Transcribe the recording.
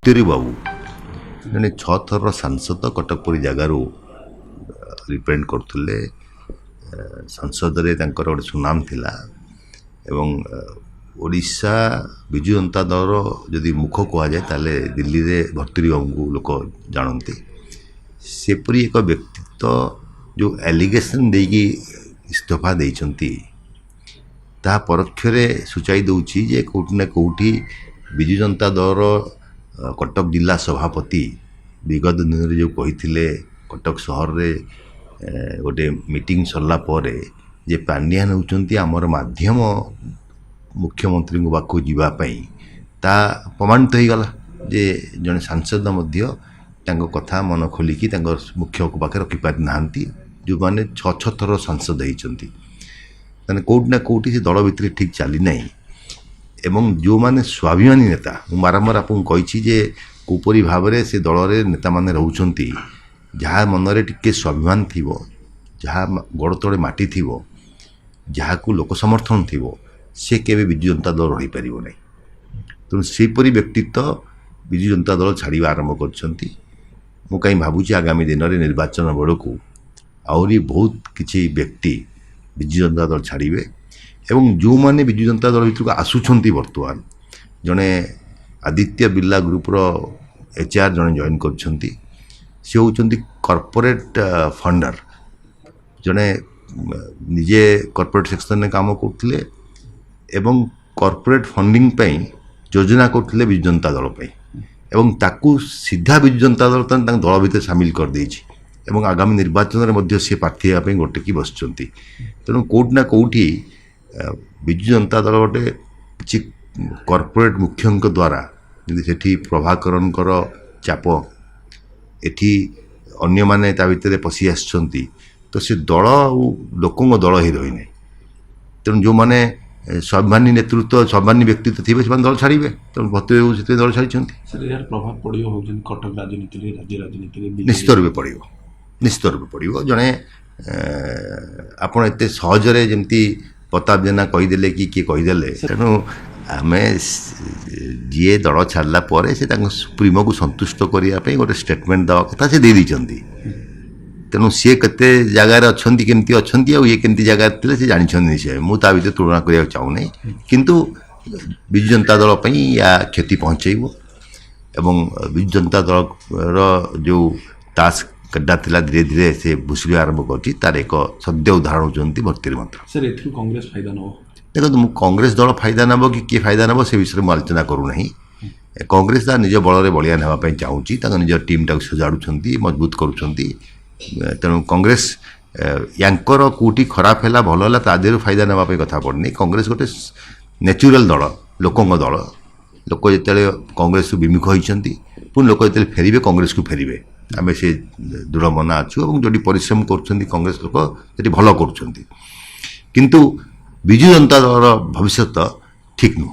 भर्तृहरि बाबू जड़े 6 थर सांसद कटक परी जगार रिप्रेजेंट करते संसद रे गोटे सुनाम थिला एवं ओडिशा विजु जनता दल जदि मुख कह जाए ताले दिल्ली रे भर्तृहरि बाबू को लोक जानते सेपरी एक व्यक्तित्व जो एलिगेशन देकी इस्तीफा देइचंती ता परोक्षरे सूचाई दउची जे कोठी ना कोठी विजु जनता दल कटक जिला सभापति विगत दिन रे जो कहिथिले कटक शहर रे गोटे मीटिंग सरला परे जे पांड्यान होचंती हमर माध्यम मुख्यमंत्री को बाकू जीवा पई ता प्रमाणित हो गला जे जने सांसद मध्य तांको कथा मन खोलिकी तांको मुख्य को पाखे रखी पारि नांती जो माने 6 थर सांसद होइचंती तने कोठी ना कोठी से दल भितर ठीक चली नहीं एवं जो माने स्वाभिमानी नेता बारंबार आपको कही जे कोपरी भाव में से दल रे नेता माने रहउचंती जहाँ मनरे टिके स्वाभिमान थिबो जहाँ गोड़ तले माटी थिबो जहाँ को लोक समर्थन थिबो से केबे विजु जनता दल रही परिबो नै तेणु सेपरी व्यक्तित्व विजु जनता दल छाड़िबा आरंभ करछंती मु कहीं भाबुची आगामी दिन में निर्वाचन बेलू आहरी बहुत किसी व्यक्ति विजु जनता दल छाड़िबे एवं जो माने विजु जनता दल भीतर आसुछंती वर्तमान जने आदित्य बिर्ला ग्रुप रो HR जने जॉइन करछंती से होचंती कॉर्पोरेट फंडर जने निजे कॉर्पोरेट सेक्शन में काम करथिले एवं कॉर्पोरेट फंडिंग पई योजना करथिले विजु जनता दल पई एवं ताकू सीधा विजु जनता दल दल भीतर सामिल कर देछि एवं आगामी निर्वाचन में मध्य से प्रार्थी होगा गोटे की बसचंती तेणु कोठी ना कोठी विजु जनता दल गोटे किसी कॉर्पोरेट मुख्यों द्वारा जदि सेठी प्रभाकरन चाप एठी अन्य माने ता भितर पशि आछंती तो से दल लोकों दल ही रही नहीं तेणु जो माने स्वाभिमानी नेतृत्व स्वाभिमानी व्यक्तित्व थे से दल छाड़े तेणु भर्तृहरि से दल छाड़ी प्रभाव पड़ो कटक राजनीति राज्य राजनीति निश्चित रूप पड़ो निश्चित रूप पड़ो जड़े आपड़ एत सहजरे जमी प्रताप जेना कहीदे कि किए कहीदे तेणु आम जी दल छाड़ा पर से सुप्रीमो को संतुष्ट करने गोटे स्टेटमेंट दवा कथा से दे दी तेणु सी के जगार अच्छा केमती अच्छा ये केमती जगार थे से जानते निश्चय मुझे भर तुलना करने चाहूना किंतु विजु जनता दल या क्षति पहुँचेब एवं विजु जनता दल जो ताश कड्डा थिला धीरे धीरे से भूसुड़ी आरंभ कर तार एक सद्य उदाहरण होती भर्तृहरि मंत्र सर एथु कांग्रेस फायदा न देखो कांग्रेस दल फायदा नब कि किए फायदा नब से विषय में आलोचना करूना कांग्रेस ता निज बल बलियान होगापी चाहूँगी निज टीम टाक सजाड़ुंट मजबूत करुँच तेणु कांग्रेस यांकर कोटी खराब है भल है तादेह फायदा नापी कथा पड़नी कांग्रेस गोटे नेचुरल दल लोकों दल लोक जो कांग्रेस विमुख होती पुणी लोक जो फेरबे कांग्रेस को फेरबे आम से दृढ़ मना अच्छु और जो परिश्रम कर कांग्रेस लोक से भल कर विजु जनता दल भविष्य ठीक नुह।